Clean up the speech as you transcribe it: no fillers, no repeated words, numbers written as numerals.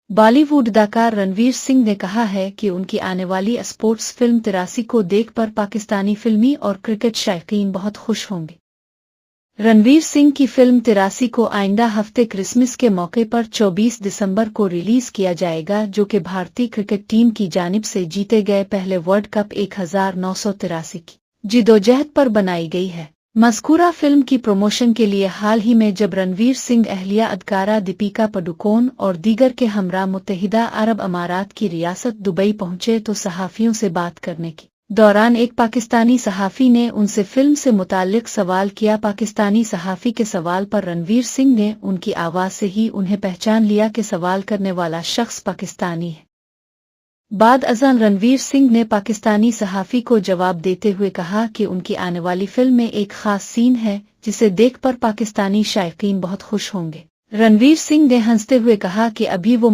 बॉलीवुड अदाकार रणवीर सिंह ने कहा है कि उनकी आने वाली स्पोर्ट्स फिल्म 83 को देखकर पाकिस्तानी फिल्मी और क्रिकेट शायकीन बहुत खुश होंगे। रणवीर सिंह की फिल्म 83 को आइंदा हफ्ते क्रिसमस के मौके पर 24 दिसंबर को रिलीज किया जाएगा, जो कि भारतीय क्रिकेट टीम की जानिब से जीते गए पहले वर्ल्ड कप 1983 की जिदोजहद पर बनाई गई है। मज़कूरा फिल्म की प्रमोशन के लिए हाल ही में जब रणवीर सिंह अहलिया अदकारा दीपिका पादुकोण और दीगर के हमरा मुत्तहिदा अरब अमारात की रियासत दुबई पहुंचे तो सहाफ़ियों से बात करने के दौरान एक पाकिस्तानी सहाफ़ी ने उनसे फिल्म से मुताल्लिक सवाल किया। पाकिस्तानी सहाफ़ी के सवाल पर रणवीर सिंह ने उनकी आवाज़ से ही उन्हें पहचान लिया कि सवाल करने वाला शख्स पाकिस्तानी है। बाद अज़ान रणवीर सिंह ने पाकिस्तानी सहाफ़ी को जवाब देते हुए कहा कि उनकी आने वाली फिल्म में एक ख़ास सीन है जिसे देखकर पाकिस्तानी शायकीन बहुत खुश होंगे। रणवीर सिंह ने हंसते हुए कहा कि अभी वो